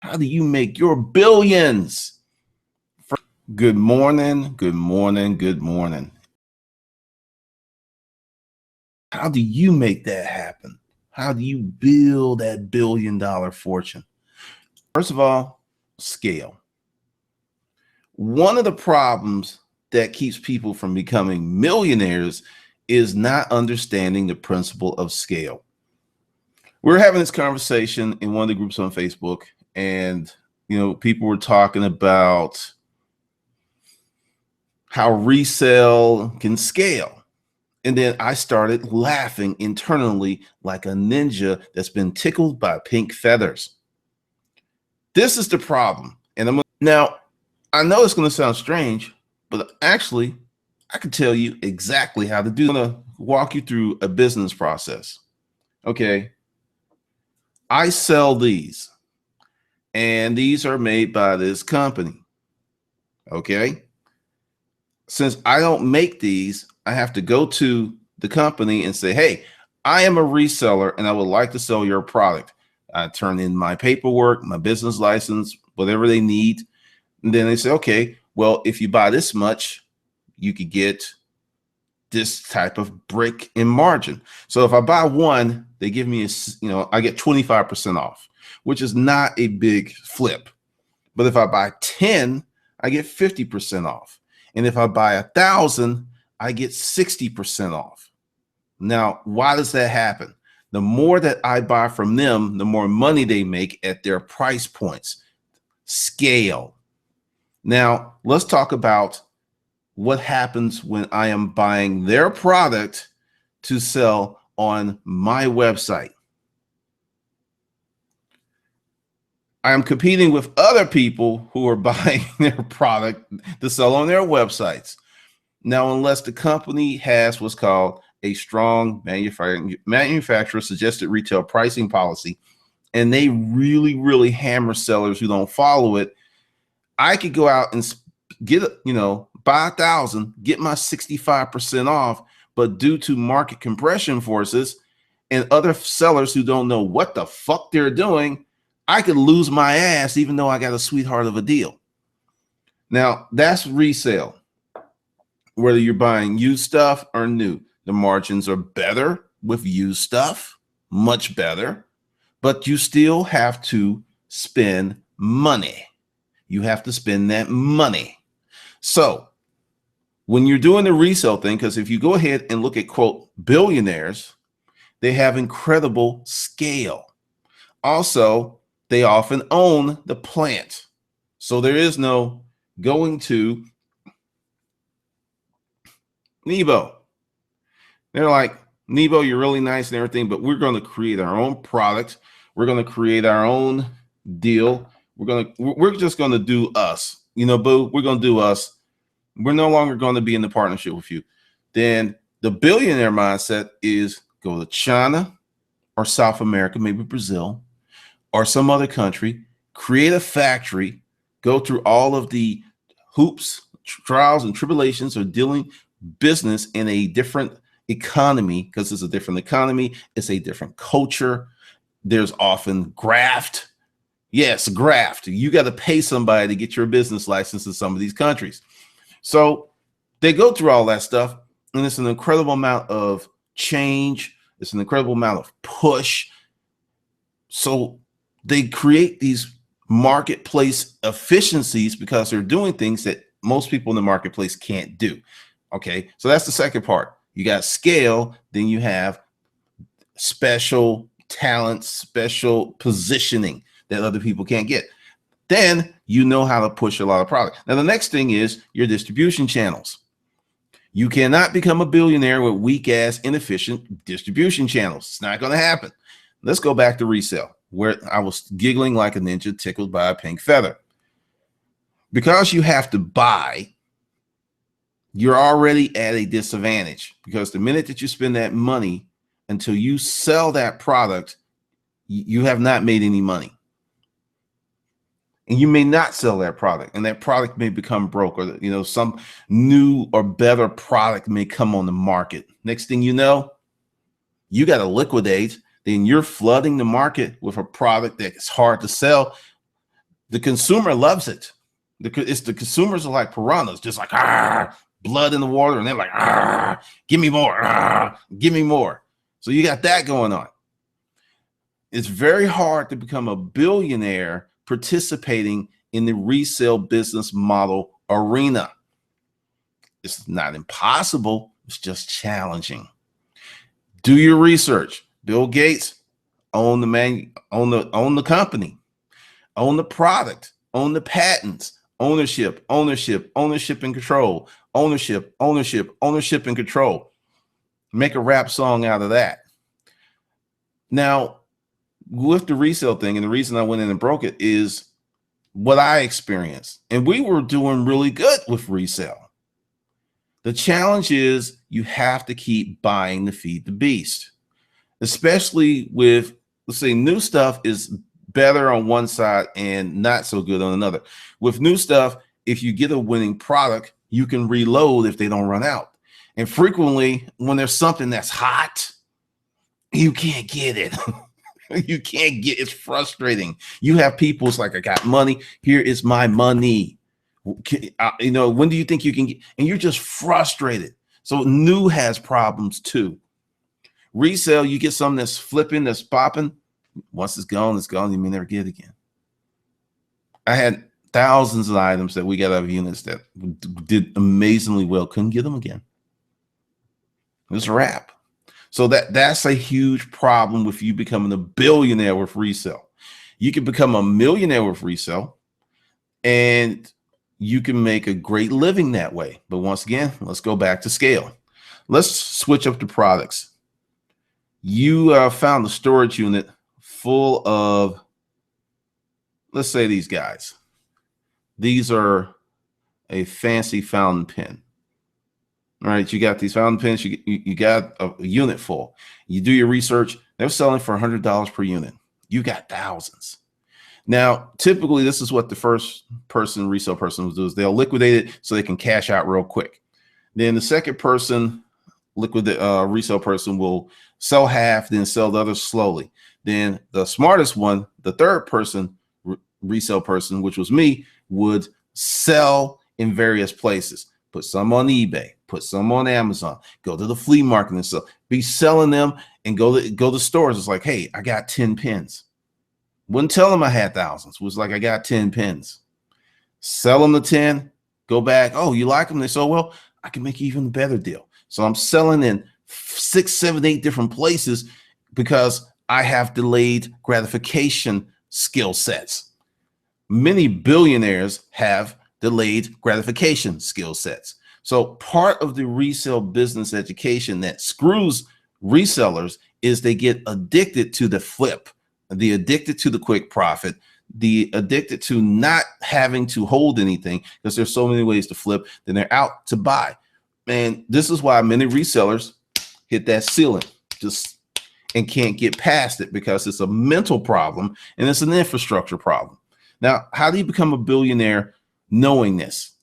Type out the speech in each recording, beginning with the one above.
How do you make your billions? Good morning, good morning, good morning. How do you make that happen? How do you build that $1 billion fortune? First of all, scale. One of the problems that keeps people from becoming millionaires is not understanding the principle of scale. We're having this conversation in one of the groups on Facebook, and people were talking about how resale can scale. And then I started laughing internally like a ninja that's been tickled by pink feathers. This is the problem. And now, I know it's going to sound strange, but actually, I can tell you exactly how to do it. I'm going to walk you through a business process. Okay. I sell these, and these are made by this company. Okay. Since I don't make these, I have to go to the company and say, hey, I am a reseller and I would like to sell your product. I turn in my paperwork, my business license, whatever they need. And then they say, okay, well, if you buy this much, you could get this type of break in margin. So if I buy one, they give me I get 25% off, which is not a big flip. But if I buy 10, I get 50% off. And if I buy 1,000, I get 60% off. Now, why does that happen? The more that I buy from them, the more money they make at their price points. Scale. Now, let's talk about what happens when I am buying their product to sell on my website. I am competing with other people who are buying their product to sell on their websites. Now, unless the company has what's called a strong manufacturer suggested retail pricing policy, and they really, really hammer sellers who don't follow it, I could go out and get, buy 1,000, get my 65% off, but due to market compression forces and other sellers who don't know what the fuck they're doing, I could lose my ass even though I got a sweetheart of a deal. Now, that's resale. Whether you're buying used stuff or new, the margins are better with used stuff, much better, but you still have to spend money. You have to spend that money. So when you're doing the resale thing, because if you go ahead and look at, quote, billionaires, they have incredible scale. Also, they often own the plant. So there is no going to Nebo. They're like, Nebo, you're really nice and everything, but we're going to create our own product. We're going to create our own deal. We're just going to do us. Boo, we're going to do us. We're no longer going to be in the partnership with you. Then the billionaire mindset is go to China or South America, maybe Brazil, or some other country, create a factory, go through all of the hoops, trials, and tribulations of dealing business in a different economy, because it's a different economy, it's a different culture. There's often graft. Yes, graft. You got to pay somebody to get your business license in some of these countries. So they go through all that stuff, and it's an incredible amount of change. It's an incredible amount of push. So they create these marketplace efficiencies because they're doing things that most people in the marketplace can't do. Okay, so that's the second part. You got scale, then you have special talent, special positioning that other people can't get. Then you know how to push a lot of product. Now, the next thing is your distribution channels. You cannot become a billionaire with weak ass, inefficient distribution channels. It's not going to happen. Let's go back to resale, where I was giggling like a ninja tickled by a pink feather. Because you have to buy, you're already at a disadvantage, because the minute that you spend that money until you sell that product, you have not made any money. And you may not sell that product, and that product may become broke, or some new or better product may come on the market. Next thing you know, you got to liquidate. Then you're flooding the market with a product that's hard to sell. The consumer loves it. The consumers are like piranhas, just like blood in the water, and they're like, give me more, give me more. So you got that going on. It's very hard to become a billionaire participating in the resale business model arena. It's not impossible. It's just challenging. Do your research. Bill Gates own the company, own the product, own the patents, ownership and control, ownership and control. Make a rap song out of that. Now, with the resale thing, and the reason I went in and broke it is what I experienced. And we were doing really good with resale. The challenge is you have to keep buying to feed the beast, especially with, let's say, new stuff is better on one side and not so good on another. With new stuff, if you get a winning product, you can reload if they don't run out. And frequently, when there's something that's hot, you can't get it. You can't get, it's frustrating. You have people, it's like, I got money. Here is my money. You know, when do you think you can get, and you're just frustrated. So new has problems too. Resale, you get something that's flipping, that's popping. Once it's gone, you may never get it again. I had thousands of items that we got out of units that did amazingly well. Couldn't get them again. It was a wrap. So that's a huge problem with you becoming a billionaire with resale. You can become a millionaire with resale, and you can make a great living that way. But once again, let's go back to scale. Let's switch up to products. You found a storage unit full of, let's say, these guys. These are a fancy fountain pen. All right, you got these fountain pens, you got a unit full. You do your research, they're selling for $100 per unit. You got thousands. Now, typically, this is what the first person, resale person, will do, is they'll liquidate it so they can cash out real quick. Then the second person, resale person, will sell half, then sell the other slowly. Then the smartest one, the third person, resale person, which was me, would sell in various places. Put some on eBay, put some on Amazon, go to the flea market and sell. Be selling them and go to stores. It's like, hey, I got 10 pens. Wouldn't tell them I had thousands. It was like, I got 10 pens. Sell them the 10, go back. Oh, you like them? They say, oh, well, I can make you even a better deal. So I'm selling in 6, 7, 8 different places because I have delayed gratification skill sets. Many billionaires have delayed gratification skill sets. So part of the resale business education that screws resellers is they get addicted to the flip, the addicted to the quick profit, the addicted to not having to hold anything because there's so many ways to flip, then they're out to buy. And this is why many resellers hit that ceiling and can't get past it, because it's a mental problem and it's an infrastructure problem. Now, how do you become a billionaire knowing this?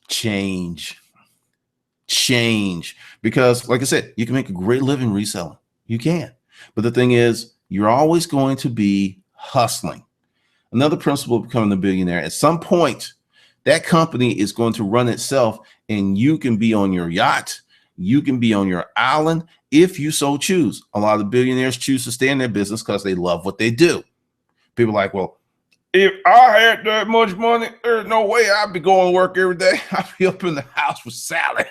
Change. Because like I said, you can make a great living reselling. You can. But the thing is, you're always going to be hustling. Another principle of becoming a billionaire, at some point, that company is going to run itself, and you can be on your yacht. You can be on your island if you so choose. A lot of billionaires choose to stay in their business because they love what they do. People are like, well, if I had that much money, there's no way I'd be going to work every day. I'd be up in the house with Sally.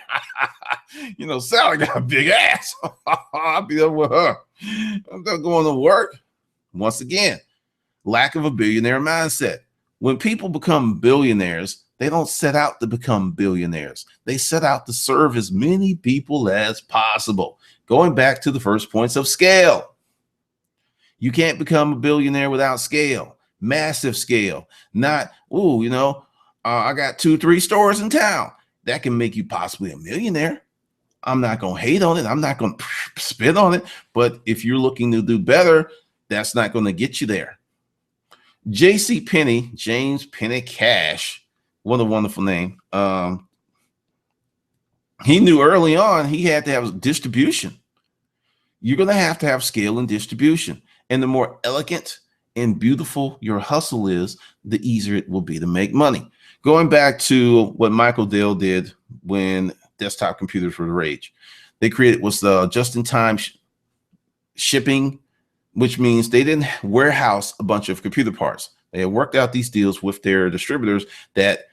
You know, Sally got a big ass. I'd be up with her. I'm not going to work. Once again, lack of a billionaire mindset. When people become billionaires, they don't set out to become billionaires. They set out to serve as many people as possible. Going back to the first points of scale. You can't become a billionaire without scale. Massive scale, not, I got 2, 3 stores in town. That can make you possibly a millionaire. I'm not going to hate on it. I'm not going to spit on it. But if you're looking to do better, that's not going to get you there. J.C. Penney, James Penny Cash, what a wonderful name. He knew early on he had to have distribution. You're going to have scale and distribution. And the more elegant and beautiful your hustle is, the easier it will be to make money. Going back to what Michael Dell did when desktop computers were the rage, they created was the just-in-time shipping, which means they didn't warehouse a bunch of computer parts. They had worked out these deals with their distributors that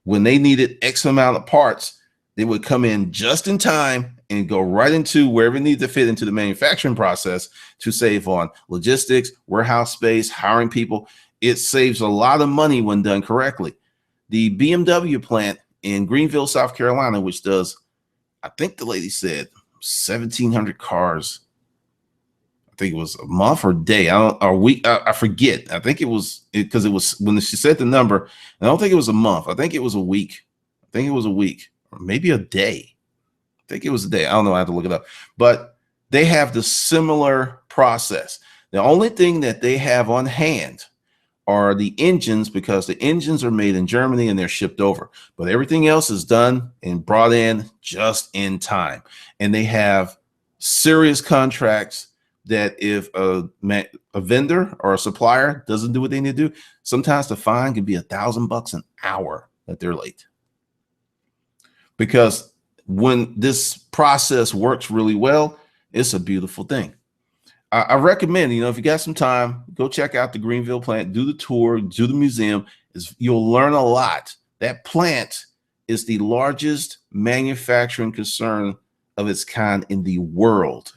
when they needed X amount of parts, they would come in just in time and go right into wherever it needs to fit into the manufacturing process to save on logistics, warehouse space, hiring people. It saves a lot of money when done correctly. The BMW plant in Greenville, South Carolina, which does, I think the lady said 1,700 cars. I think it was a month or day, or a week. I forget. I think it was because it was when she said the number. I don't think it was a month. I think it was a week. I think it was a week or maybe a day. I think it was a day. I don't know. I have to look it up. But they have the similar process. The only thing that they have on hand are the engines, because the engines are made in Germany and they're shipped over. But everything else is done and brought in just in time. And they have serious contracts that if a vendor or a supplier doesn't do what they need to do, sometimes the fine can be $1,000 an hour that they're late. Because when this process works really well, it's a beautiful thing. I recommend, if you got some time, go check out the Greenville plant, do the tour, do the museum. You'll learn a lot. That plant is the largest manufacturing concern of its kind in the world.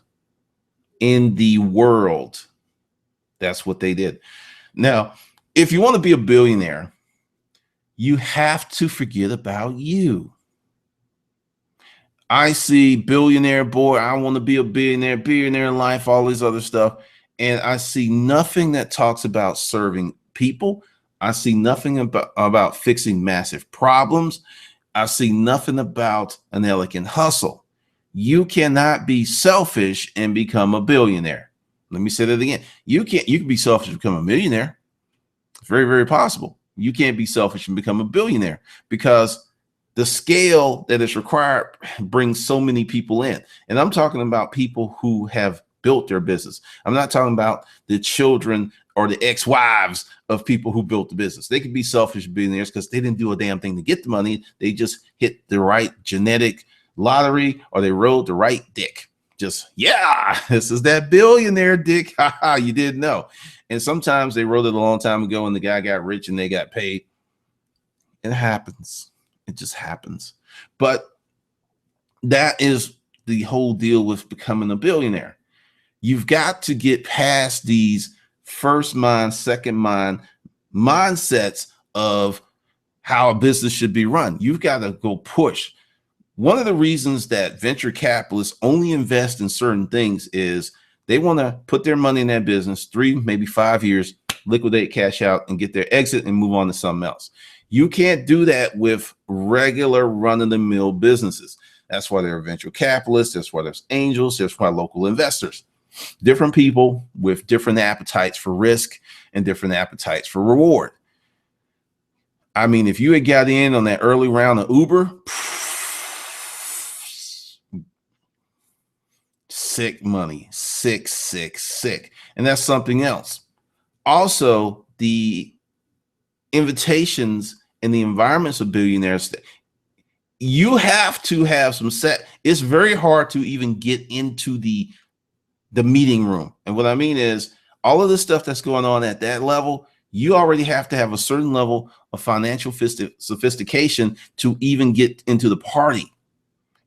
In the world. That's what they did. Now, if you want to be a billionaire, you have to forget about you. I see billionaire boy, I want to be a billionaire in life, all this other stuff. And I see nothing that talks about serving people. I see nothing about fixing massive problems. I see nothing about an elegant hustle. You cannot be selfish and become a billionaire. Let me say that again. You can be selfish and become a millionaire. It's very, very possible. You can't be selfish and become a billionaire because the scale that is required brings so many people in. And I'm talking about people who have built their business. I'm not talking about the children or the ex-wives of people who built the business. They could be selfish billionaires because they didn't do a damn thing to get the money. They just hit the right genetic lottery or they rode the right dick. Just, yeah, this is that billionaire dick. You didn't know. And sometimes they wrote it a long time ago and the guy got rich and they got paid. It happens. It just happens. But that is the whole deal with becoming a billionaire. You've got to get past these first mind, second mind mindsets of how a business should be run. You've got to go push. One of the reasons that venture capitalists only invest in certain things is they want to put their money in that business 3, maybe 5 years, liquidate, cash out, and get their exit and move on to something else. You can't do that with regular run-of-the-mill businesses. That's why there are venture capitalists. That's why there's angels. That's why local investors. Different people with different appetites for risk and different appetites for reward. I mean, if you had got in on that early round of Uber, sick money, sick. And that's something else. Also, the invitations and the environments of billionaires, you have to have some set. It's very hard to even get into the meeting room. And what I mean is all of the stuff that's going on at that level, you already have to have a certain level of financial sophistication to even get into the party.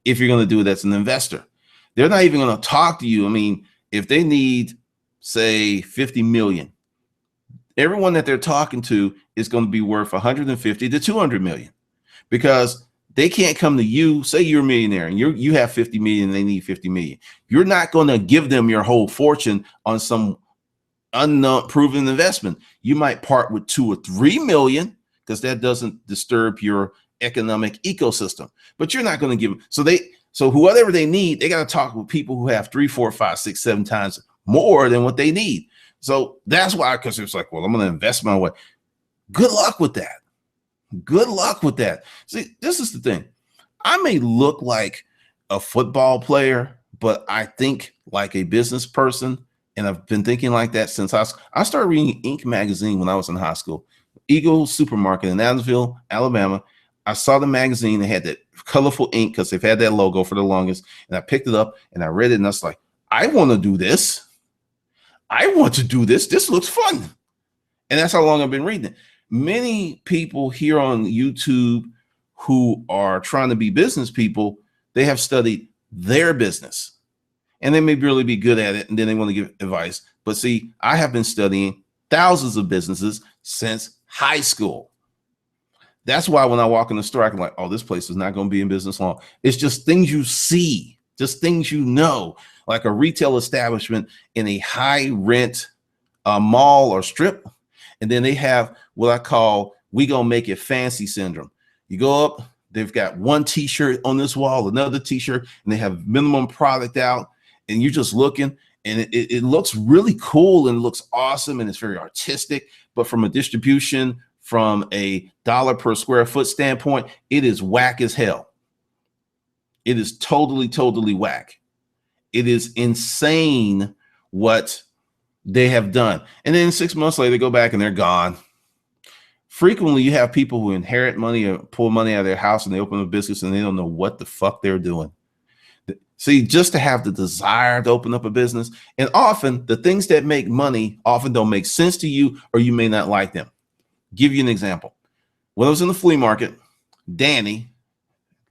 If you're going to do it as an investor, they're not even going to talk to you. I mean, if they need, say, 50 million, everyone that they're talking to is going to be worth 150 to 200 million because they can't come to you. Say you're a millionaire and you have 50 million and they need 50 million. You're not going to give them your whole fortune on some unknown proven investment. You might part with 2 or 3 million because that doesn't disturb your economic ecosystem, but you're not going to give them. So whatever they need, they got to talk with people who have 3, 4, 5, 6, 7 times more than what they need. So that's why, because it's like, well, I'm going to invest my way. Good luck with that. Good luck with that. See, this is the thing. I may look like a football player, but I think like a business person And I've been thinking like that since I started reading Inc. magazine when I was in high school. Eagle Supermarket in Adamsville, Alabama. I saw the magazine. They had that colorful ink because they've had that logo for the longest. And I picked it up and I read it and I was like, I want to do this. I want to do this. This looks fun. And that's how long I've been reading it. Many people here on YouTube who are trying to be business people, they have studied their business and they may really be good at it. And then they want to give advice. But see, I have been studying thousands of businesses since high school. That's why when I walk in the store, I can like, oh, this place is not going to be in business long. It's just things you see, just things you know, like a retail establishment in a high rent mall or strip. And then they have what I call, we gonna make it fancy syndrome. You go up, they've got one t-shirt on this wall, another t-shirt, and they have minimum product out, and you're just looking, and it looks really cool and it looks awesome and it's very artistic, but from a distribution, from a dollar per square foot standpoint, it is whack as hell. It is totally, totally whack. It is insane what they have done. And then 6 months later, they go back and they're gone. Frequently, you have people who inherit money or pull money out of their house and they open a business and they don't know what the fuck they're doing. See, just to have the desire to open up a business, and often the things that make money often don't make sense to you or you may not like them. Give you an example. When I was in the flea market, Danny,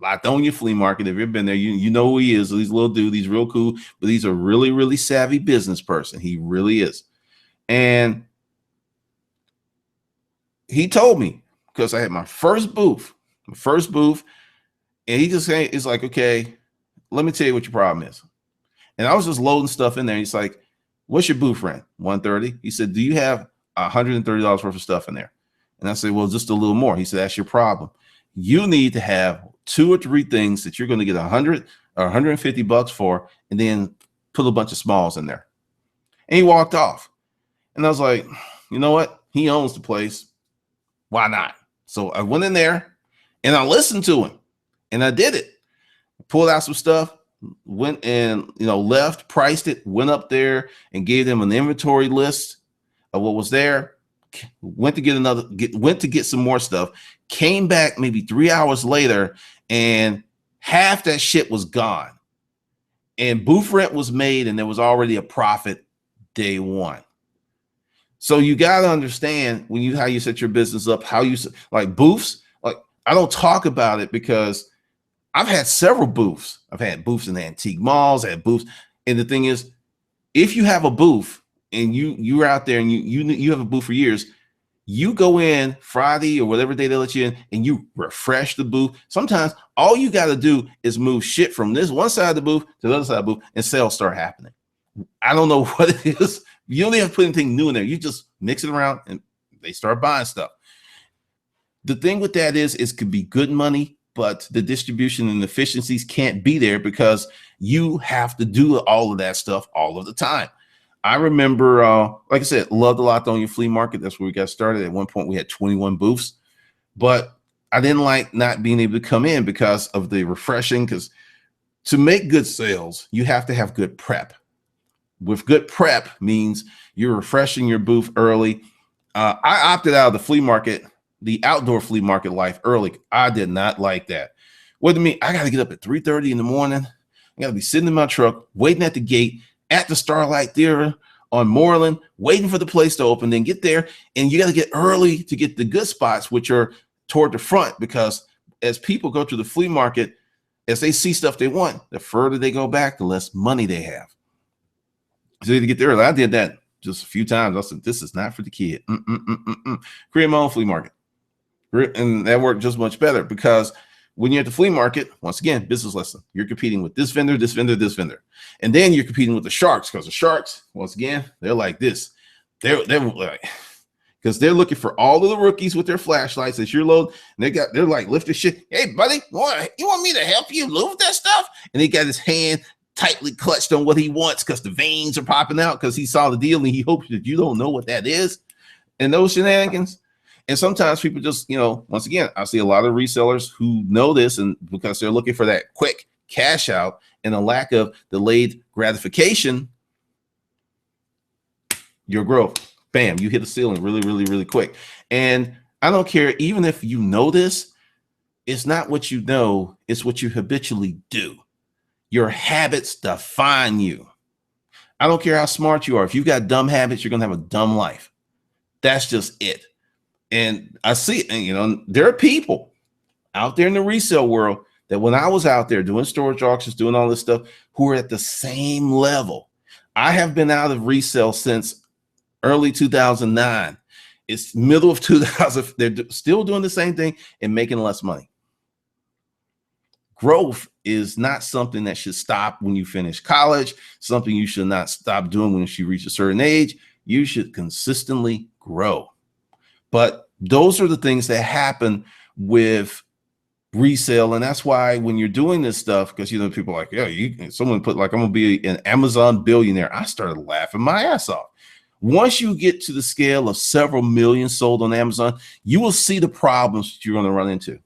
Latonia Flea Market, if you've been there, you know who he is. He's a little dude. He's real cool, but he's a really, really savvy business person. He really is. And he told me, because I had my first booth, and he just saying, it's like, okay, let me tell you what your problem is. And I was just loading stuff in there. He's like, what's your booth rent? $130. He said, do you have $130 worth of stuff in there? And I said, well, just a little more. He said, that's your problem. You need to have 2 or 3 things that you're going to get 100 or 150 bucks for, and then put a bunch of smalls in there. And he walked off. And I was like, you know what? He owns the place. Why not? So I went in there and I listened to him and I did it. Pulled out some stuff, went and, left, priced it, went up there and gave them an inventory list of what was there. Went to get some more stuff, came back maybe 3 hours later and half that shit was gone. And booth rent was made and there was already a profit day one. So you got to understand how you set your business up, how you like booths. Like, I don't talk about it because I've had several booths. I've had booths in the antique malls, I had booths. And the thing is, if you have a booth and you're out there and you have a booth for years, you go in Friday or whatever day they let you in and you refresh the booth. Sometimes all you got to do is move shit from this one side of the booth to the other side of the booth and sales start happening. I don't know what it is. You don't even have to put anything new in there. You just mix it around and they start buying stuff. The thing with that is it could be good money, but the distribution and efficiencies can't be there because you have to do all of that stuff all of the time. I remember, like I said, loved a lot on your flea market. That's where we got started. At one point, we had 21 booths, but I didn't like not being able to come in because of the refreshing. Because to make good sales, you have to have good prep. With good prep means you're refreshing your booth early. I opted out of the flea market, the outdoor flea market life early. I did not like that. What do you mean? I got to get up at 3:30 in the morning. I got to be sitting in my truck, waiting at the gate at the Starlight Theater on Moreland, waiting for the place to open, then get there. And you got to get early to get the good spots, which are toward the front, because as people go to the flea market, as they see stuff they want, the further they go back, the less money they have. So to get there early, I did that just a few times. I said, this is not for the kid. Create my own flea market. And that worked just much better because when you're at the flea market, once again, business lesson, you're competing with this vendor, this vendor, this vendor. And then you're competing with the sharks because the sharks, once again, they're like this. They're like, because they're looking for all of the rookies with their flashlights that you're loading. And they're like lifting shit. Hey, buddy, you want me to help you move that stuff? And he got his hand tightly clutched on what he wants because the veins are popping out because he saw the deal and he hopes that you don't know what that is. And those shenanigans. And sometimes people just, once again, I see a lot of resellers who know this and because they're looking for that quick cash out and a lack of delayed gratification, your growth, bam, you hit the ceiling really, really, really quick. And I don't care, even if you know this, it's not what you know, it's what you habitually do. Your habits define you. I don't care how smart you are. If you've got dumb habits, you're going to have a dumb life. That's just it. And I see it. And, you know, there are people out there in the resale world that when I was out there doing storage auctions, doing all this stuff, who are at the same level. I have been out of resale since early 2009. It's middle of 2000. They're still doing the same thing and making less money. Growth is not something that should stop when you finish college, something you should not stop doing when you reach a certain age. You should consistently grow. But those are the things that happen with resale. And that's why when you're doing this stuff, because, you know, people are like, yeah, someone put like, I'm going to be an Amazon billionaire. I started laughing my ass off. Once you get to the scale of several million sold on Amazon, you will see the problems that you're going to run into.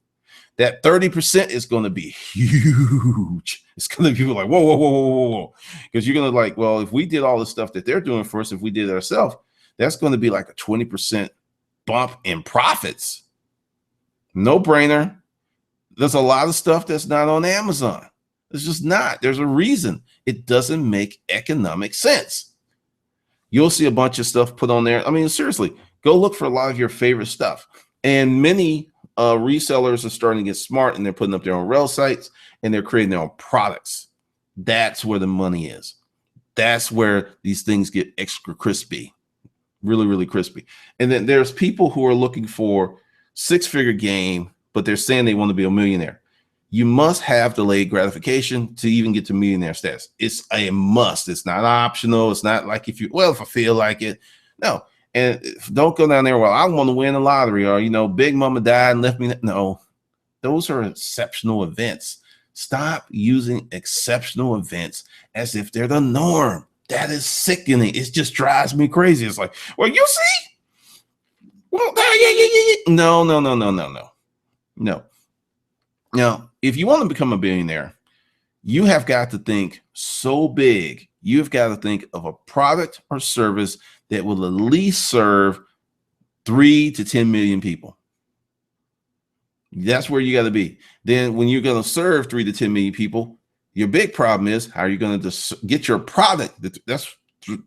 That 30% is going to be huge. It's going to be like, whoa, whoa, whoa, whoa, whoa. Because you're going to like, well, if we did all the stuff that they're doing for us, if we did it ourselves, that's going to be like a 20% bump in profits. No brainer. There's a lot of stuff that's not on Amazon. It's just not. There's a reason. It doesn't make economic sense. You'll see a bunch of stuff put on there. I mean, seriously, go look for a lot of your favorite stuff. And many resellers are starting to get smart, and they're putting up their own rail sites, and they're creating their own products. That's where the money is. That's where these things get extra crispy, really, really crispy. And then there's people who are looking for six-figure game, but they're saying they want to be a millionaire. You must have delayed gratification to even get to millionaire status. It's a must. It's not optional. It's not like if I feel like it. No. And don't go down there, well, I want to win the lottery, or, you know, Big Mama died and left me. No, those are exceptional events. Stop using exceptional events as if they're the norm. That is sickening. It just drives me crazy. It's like, well, you see? Well, yeah. No. No. Now, if you want to become a billionaire, you have got to think so big. You've got to think of a product or service that will at least serve 3 to 10 million people. That's where you got to be. Then when you're going to serve 3 to 10 million people, your big problem is how are you going to get your product that's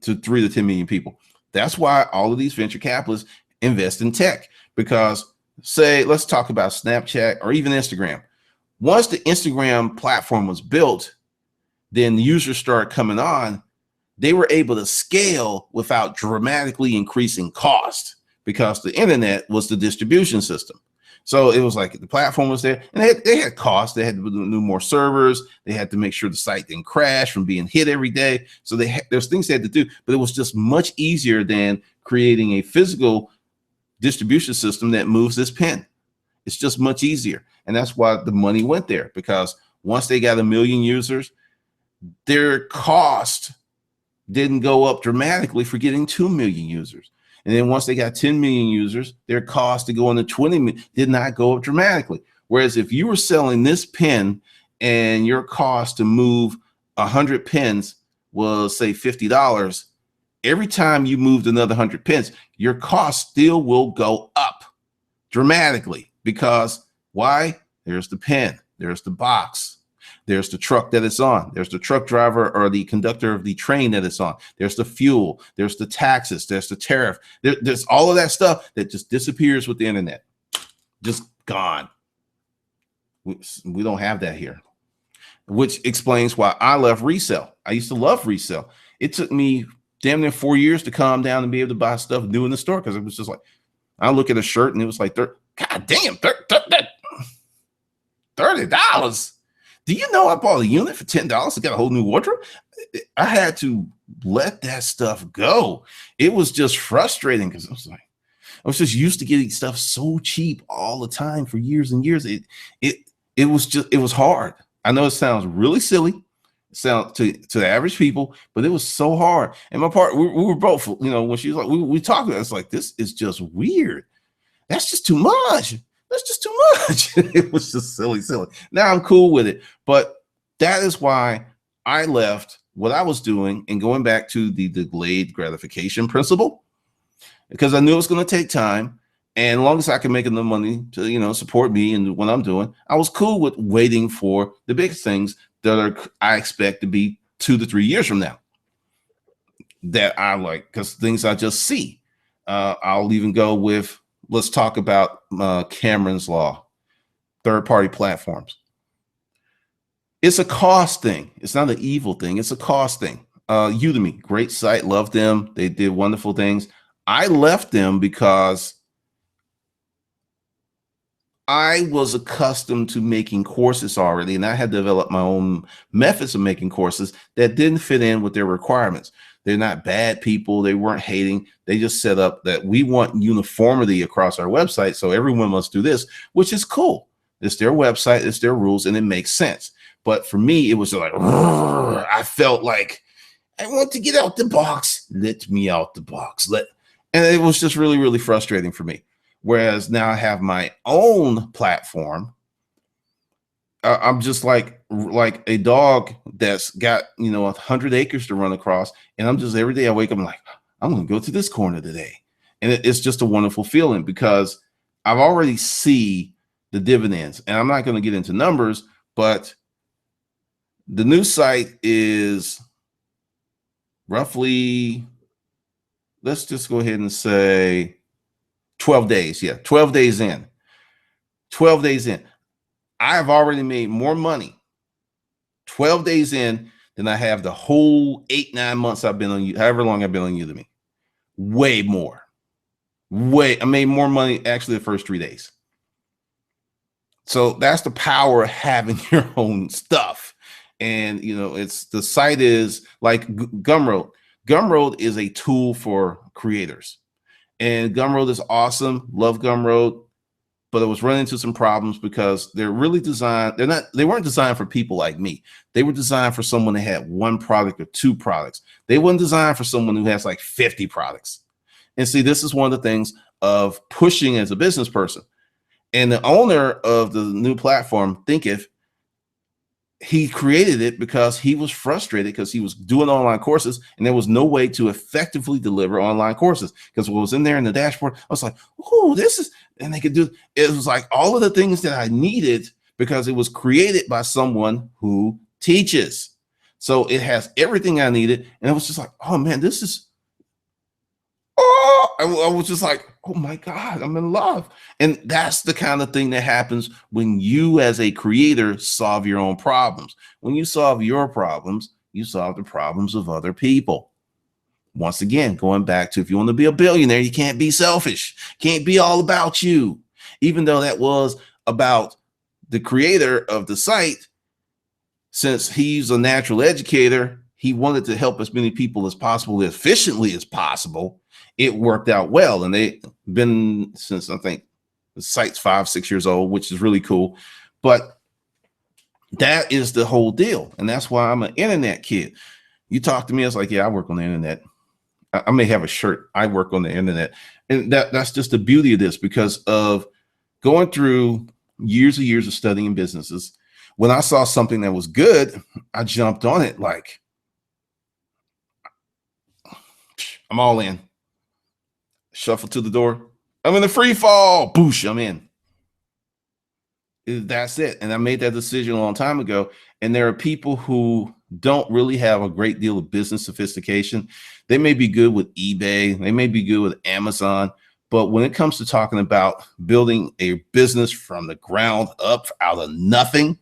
to 3 to 10 million people. That's why all of these venture capitalists invest in tech, because say, let's talk about Snapchat or even Instagram. Once the Instagram platform was built, then the users started coming on. They were able to scale without dramatically increasing cost because the internet was the distribution system. So it was like the platform was there, and they had costs. They had to do more servers. They had to make sure the site didn't crash from being hit every day. So there's things they had to do, but it was just much easier than creating a physical distribution system that moves this pin. It's just much easier. And that's why the money went there, because once they got 1 million users, their cost didn't go up dramatically for getting 2 million users. And then once they got 10 million users, their cost to go into 20 million did not go up dramatically. Whereas if you were selling this pin and your cost to move 100 pins was, say, $50, every time you moved another 100 pins, your cost still will go up dramatically. Because why? There's the pin, there's the box, there's the truck that it's on, there's the truck driver or the conductor of the train that it's on, there's the fuel, there's the taxes, there's the tariff, there's all of that stuff that just disappears with the internet. Just gone. We don't have that here, which explains why I left resale. I used to love resale. It took me damn near 4 years to calm down and be able to buy stuff new in the store, because it was just like, I look at a shirt and it was like, God damn, $30. Do you know I bought a unit for $10 to get a whole new wardrobe? I had to let that stuff go. It was just frustrating because I was just used to getting stuff so cheap all the time for years and years. It was hard. I know it sounds really silly, sound to the average people, but it was so hard. And my partner, we were both, you know, when she was like, we talked about it, it's like, this is just weird. That's just too much. That's just too much. It was just silly. Now I'm cool with it. But that is why I left what I was doing and going back to the delayed gratification principle, because I knew it was going to take time. And as long as I can make enough money to, support me and what I'm doing, I was cool with waiting for the big things that I expect to be 2 to 3 years from now that I like, because things I just see. I'll even go with, let's talk about Cameron's Law, third-party platforms. It's a cost thing. It's not an evil thing. It's a cost thing. Udemy, great site. Love them. They did wonderful things. I left them because I was accustomed to making courses already, and I had developed my own methods of making courses that didn't fit in with their requirements. They're not bad people. They weren't hating. They just set up that we want uniformity across our website, so everyone must do this, which is cool. It's their website, it's their rules, and it makes sense. But for me, it was like, I felt like I want to get out the box. Let me out the box. And it was just really, really frustrating for me. Whereas now I have my own platform. I'm just like a dog that's got 100 acres to run across, and I'm just every day I wake up, I'm like, I'm going to go to this corner today, and it's just a wonderful feeling because I've already see the dividends, and I'm not going to get into numbers, but the new site is roughly, let's just go ahead and say 12 days. Yeah, 12 days in. 12 days in. I've already made more money 12 days in than I have the whole 8-9 months I've been on, however long I've been on Udemy. Way more. I made more money actually the first 3 days. So that's the power of having your own stuff. And it's the site is like Gumroad. Gumroad is a tool for creators. And Gumroad is awesome. Love Gumroad. But it was running into some problems because they're really designed. They weren't designed for people like me. They were designed for someone that had 1 product or 2 products. They weren't designed for someone who has like 50 products. And see, this is one of the things of pushing as a business person. And the owner of the new platform, Thinketh, he created it because he was frustrated because he was doing online courses and there was no way to effectively deliver online courses because what was in there in the dashboard, I was like, oh, this is, and they could do, it was like all of the things that I needed because it was created by someone who teaches. So it has everything I needed. And it was just like, oh man, this is, I was just like, oh my God, I'm in love. And that's the kind of thing that happens when you as a creator solve your own problems. When you solve your problems, you solve the problems of other people. Once again, going back to if you want to be a billionaire, you can't be selfish. Can't be all about you. Even though that was about the creator of the site, since he's a natural educator, he wanted to help as many people as possible, as efficiently as possible. It worked out well. And they've been since I think the site's 5-6 years old, which is really cool. But that is the whole deal. And that's why I'm an internet kid. You talk to me, it's like, yeah, I work on the internet. I may have a shirt. I work on the internet. And that's just the beauty of this because of going through years and years of studying businesses. When I saw something that was good, I jumped on it like, I'm all in. Shuffle to the door. I'm in the free fall. Boosh, I'm in. That's it. And I made that decision a long time ago. And there are people who don't really have a great deal of business sophistication. They may be good with eBay. They may be good with Amazon. But when it comes to talking about building a business from the ground up out of nothing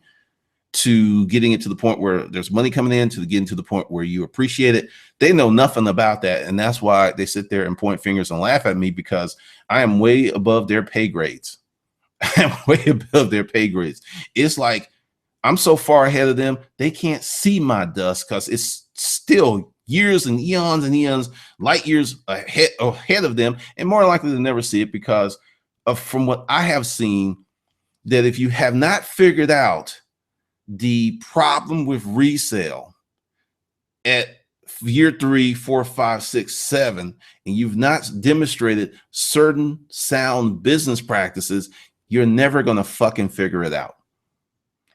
to getting it to the point where there's money coming in, to getting to the point where you appreciate it, they know nothing about that. And that's why they sit there and point fingers and laugh at me because I am way above their pay grades. I am way above their pay grades. It's like I'm so far ahead of them, they can't see my dust because it's still years and eons, light years ahead of them, and more likely to never see it because of from what I have seen, that if you have not figured out the problem with resale at year 3, 4, 5, 6, 7, and you've not demonstrated certain sound business practices, you're never going to fucking figure it out.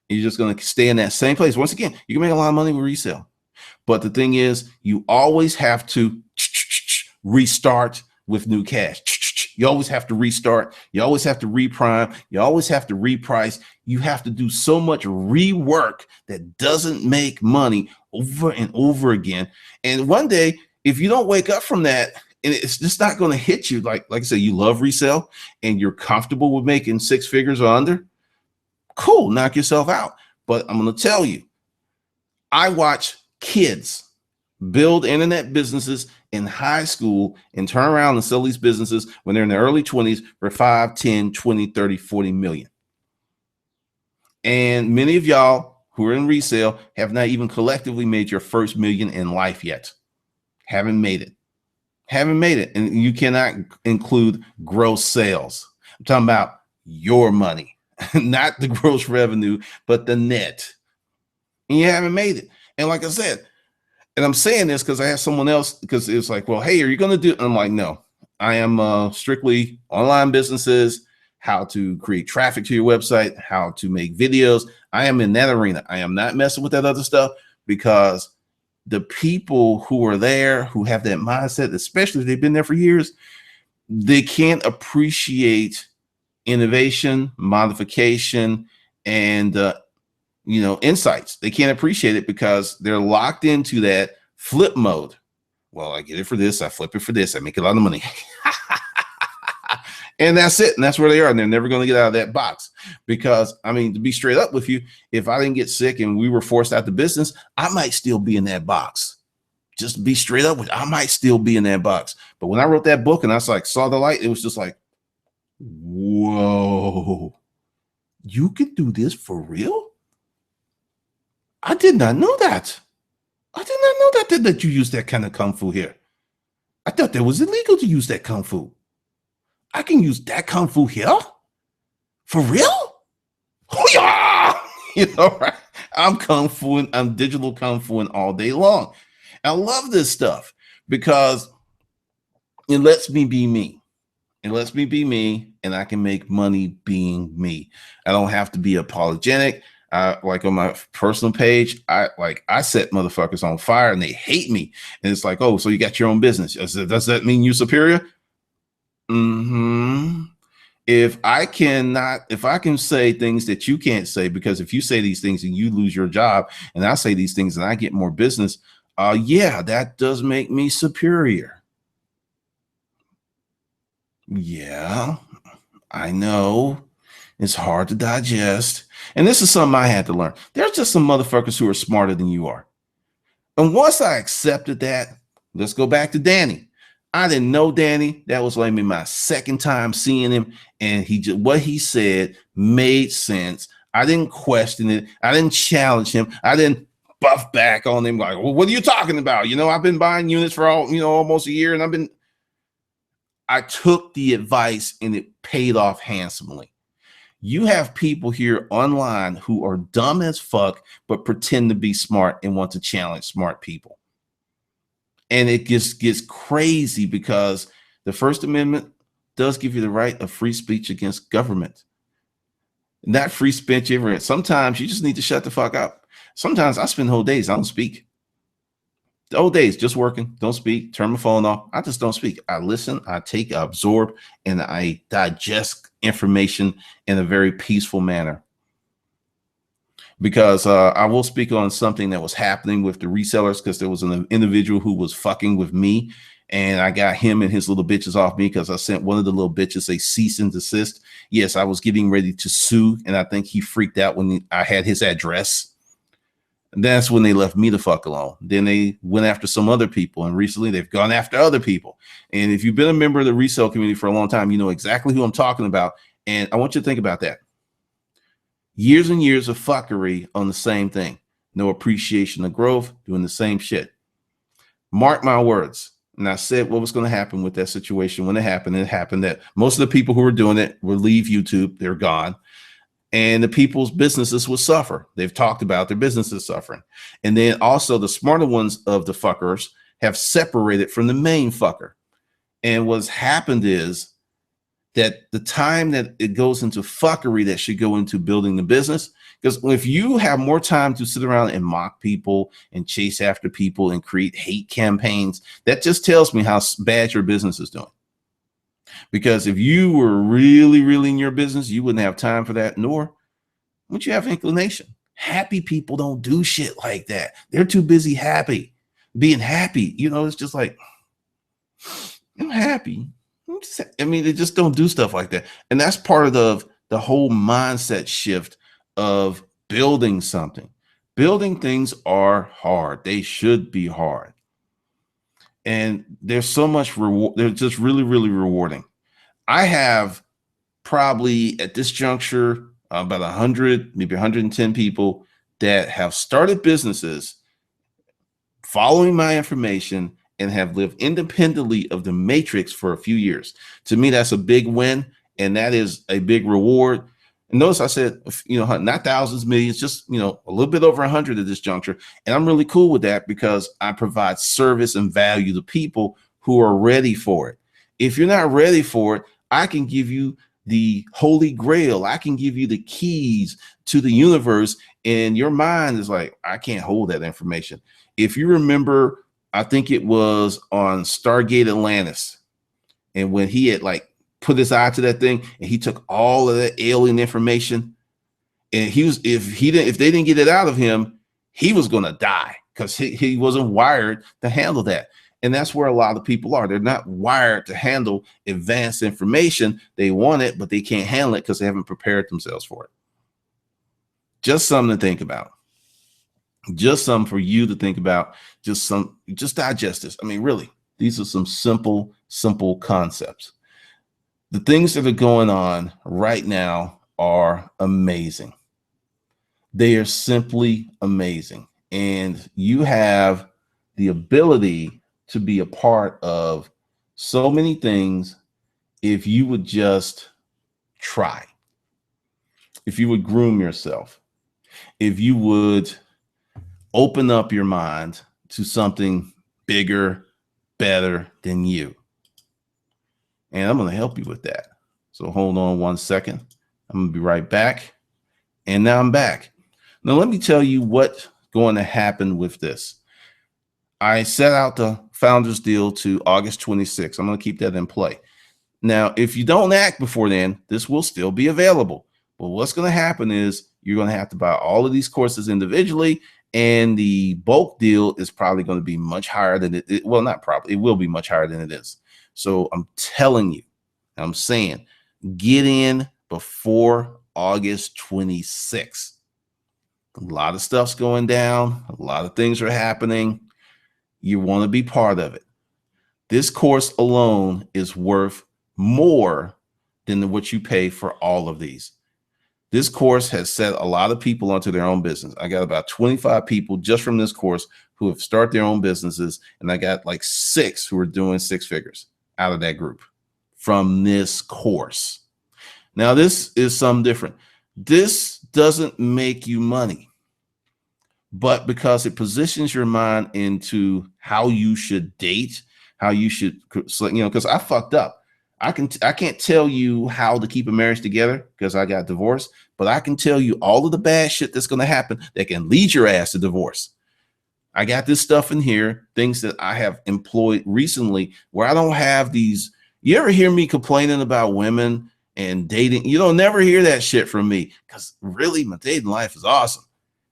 You're just going to stay in that same place. Once again, you can make a lot of money with resale. But the thing is, you always have to restart with new cash. You always have to restart. You always have to reprime. You always have to reprice. You have to do so much rework that doesn't make money over and over again. And one day, if you don't wake up from that, and it's just not going to hit you, like I said, you love resale and you're comfortable with making 6 figures or under, cool, knock yourself out. But I'm going to tell you, I watch kids build internet businesses in high school and turn around and sell these businesses when they're in their early 20s for 5, 10, 20, 30, 40 million. And many of y'all who are in resale have not even collectively made your first million in life yet. Haven't made it. And you cannot include gross sales. I'm talking about your money, not the gross revenue, but the net. And you haven't made it. And like I said, and I'm saying this because I have someone else, because it's like, well, hey, are you going to do it? And I'm like, no, I am strictly online businesses, how to create traffic to your website, how to make videos. I am in that arena. I am not messing with that other stuff, because the people who are there, who have that mindset, especially if they've been there for years, they can't appreciate innovation, modification, and insights. They can't appreciate it because they're locked into that flip mode. Well, I get it for this, I flip it for this, I make a lot of money. And that's it. And that's where they are. And they're never going to get out of that box. Because, I mean, to be straight up with you, if I didn't get sick and we were forced out the business, I might still be in that box. Just to be straight up with you, I might still be in that box. But when I wrote that book and I saw the light, it was just like, whoa, you can do this for real? I did not know that. I did not know that you use that kind of kung fu here. I thought that was illegal to use that kung fu. I can use that kung fu here? For real? Oh yeah! Right? I'm kung fu, I'm digital kung fu all day long. I love this stuff because it lets me be me. It lets me be me, and I can make money being me. I don't have to be apologetic. Like on my personal page, I set motherfuckers on fire and they hate me. And it's like, oh, so you got your own business. Does that mean you're superior? If I can say things that you can't say, because if you say these things and you lose your job, and I say these things and I get more business, yeah, that does make me superior. Yeah, I know. It's hard to digest. And this is something I had to learn. There's just some motherfuckers who are smarter than you are. And once I accepted that, let's go back to Danny. I didn't know Danny. That was like my second time seeing him. And what he said made sense. I didn't question it. I didn't challenge him. I didn't buff back on him like, well, what are you talking about? I've been buying units for almost a year, and I took the advice and it paid off handsomely. You have people here online who are dumb as fuck, but pretend to be smart and want to challenge smart people. And it just gets crazy because the First Amendment does give you the right of free speech against government. Not free speech everywhere. Sometimes you just need to shut the fuck up. Sometimes I spend whole days, I don't speak. The whole days just working, don't speak, turn my phone off. I just don't speak. I listen, I take, I absorb, and I digest information in a very peaceful manner. Because I will speak on something that was happening with the resellers, because there was an individual who was fucking with me, and I got him and his little bitches off me because I sent one of the little bitches a cease and desist. Yes, I was getting ready to sue, and I think he freaked out when I had his address. And that's when they left me the fuck alone. Then they went after some other people, and recently they've gone after other people. And if you've been a member of the resale community for a long time, you know exactly who I'm talking about. And I want you to think about that. Years and years of fuckery on the same thing. No appreciation of growth, doing the same shit. Mark my words. And I said what was going to happen with that situation when it happened. It happened that most of the people who were doing it will leave YouTube. They're gone. And the people's businesses will suffer. They've talked about their businesses suffering. And then also the smarter ones of the fuckers have separated from the main fucker. And what's happened is that the time that it goes into fuckery that should go into building the business Because if you have more time to sit around and mock people and chase after people and create hate campaigns, that just tells me how bad your business is doing. Because if you were really, really in your business, you wouldn't have time for that, nor would you have inclination. Happy people don't do shit like that. They're too busy being happy. You know, it's just like, I'm happy. I mean, they just don't do stuff like that. And that's part of the whole mindset shift of building something. Building things are hard. They should be hard. And there's so much reward. They're just really, really rewarding. I have probably at this juncture about 100, maybe 110 people that have started businesses following my information and have lived independently of the matrix for a few years. To me, that's a big win, and that is a big reward. And notice I said, you know, not thousands, millions, just, you know, a little bit over 100 at this juncture. And I'm really cool with that because I provide service and value to people who are ready for it. If you're not ready for it, I can give you the holy grail. I can give you the keys to the universe, and your mind is like, I can't hold that information. If you remember, I think it was on Stargate Atlantis, and when he had like put his eye to that thing and he took all of that alien information, and if they didn't get it out of him, he was going to die because he wasn't wired to handle that. And that's where a lot of people are. They're not wired to handle advanced information. They want it, but they can't handle it because they haven't prepared themselves for it. Just something to think about. Just something for you to think about. Just digest this. I mean, really, these are some simple concepts. The things that are going on right now are amazing. They are simply amazing. And you have the ability to be a part of so many things if you would just try, if you would groom yourself, if you would open up your mind to something bigger, better than you. And I'm going to help you with that. So hold on one second. I'm going to be right back. And now I'm back. Now let me tell you what's going to happen with this. I set out the founders deal to August 26th. I'm going to keep that in play. Now, if you don't act before then, this will still be available. But what's going to happen is you're going to have to buy all of these courses individually, and the bulk deal is probably going to be much higher than it. Well, not probably. It will be much higher than it is. So I'm telling you, I'm saying, get in before August 26th. A lot of stuff's going down. A lot of things are happening. You want to be part of it. This course alone is worth more than what you pay for all of these. This course has set a lot of people onto their own business. I got about 25 people just from this course who have started their own businesses, and I got like 6 who are doing 6 figures out of that group from this course. Now, this is something different. This doesn't make you money, but because it positions your mind into how you should date, how you should, you know, because I fucked up. I can't tell you how to keep a marriage together because I got divorced, but I can tell you all of the bad shit that's going to happen that can lead your ass to divorce. I got this stuff in here, things that I have employed recently where I don't have these. You ever hear me complaining about women and dating? You don't never hear that shit from me because really my dating life is awesome.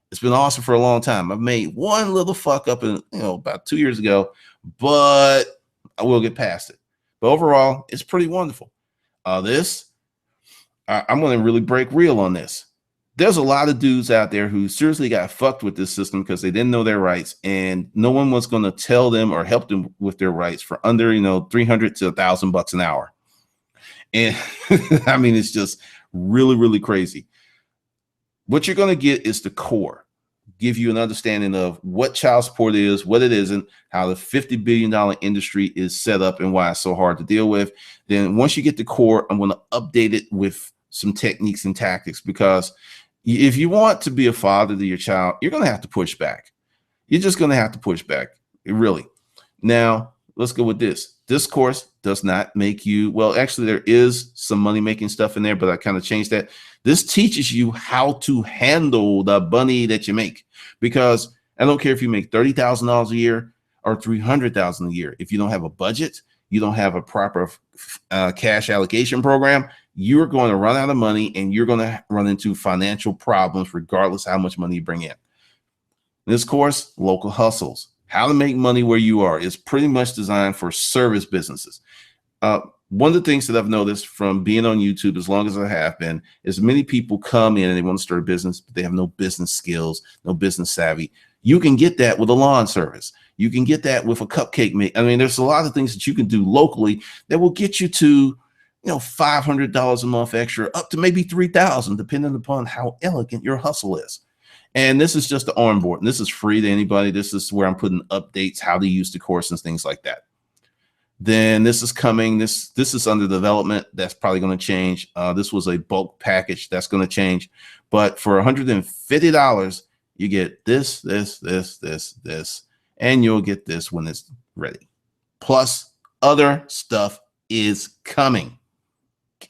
It's been awesome for a long time. I've made one little fuck up in, you know, about 2 years ago, but I will get past it. But overall, it's pretty wonderful. I'm going to really break real on this. There's a lot of dudes out there who seriously got fucked with this system because they didn't know their rights, and no one was going to tell them or help them with their rights for under, you know, $300 to $1,000 an hour. And I mean, it's just really, really crazy. What you're going to get is the core. Give you an understanding of what child support is, what it isn't, how the $50 billion industry is set up and why it's so hard to deal with. Then once you get the core, I'm going to update it with some techniques and tactics, because if you want to be a father to your child, you're going to have to push back. You're just going to have to push back. Really. Now, let's go with this. this course does not make you, well, actually there is some money making stuff in there, but I kind of changed that. This teaches you how to handle the money that you make, because I don't care if you make $30,000 a year or $300,000 a year. If you don't have a budget, you don't have a proper cash allocation program, you're going to run out of money and you're going to run into financial problems regardless how much money you bring in. This course, Local Hustles, how to make money where you are, is pretty much designed for service businesses. One of the things that I've noticed from being on YouTube as long as I have been is many people come in and they want to start a business, but they have no business skills, no business savvy. You can get that with a lawn service. You can get that with a cupcake make. I mean, there's a lot of things that you can do locally that will get you to, $500 a month extra, up to maybe $3,000, depending upon how elegant your hustle is. And this is just the onboard. And this is free to anybody. This is where I'm putting updates, how to use the course and things like that. Then this is coming. This is under development. That's probably going to change. This was a bulk package. That's going to change. But for $150, you get this, and you'll get this when it's ready. Plus, other stuff is coming.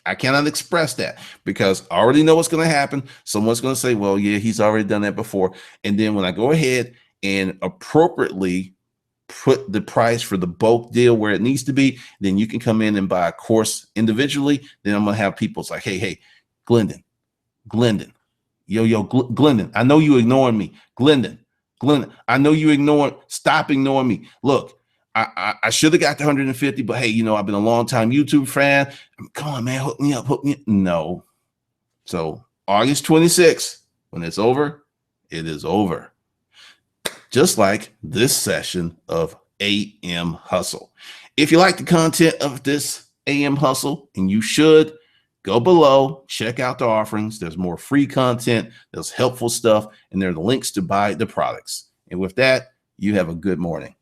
I cannot express that because I already know what's going to happen. Someone's going to say, well, yeah, he's already done that before. And then when I go ahead and appropriately put the price for the bulk deal where it needs to be, then you can come in and buy a course individually. Then I'm going to have people like, hey, Glendon, Glendon, I know you ignoring me. Glendon, I know you stop ignoring me. Look, I should have got the 150, but hey, I've been a long time YouTube fan. Come on, man, hook me up. No. So August 26th, when it's over, it is over. Just like this session of AM Hustle. If you like the content of this AM Hustle, and you should, go below, check out the offerings. There's more free content, there's helpful stuff, and there are the links to buy the products. And with that, you have a good morning.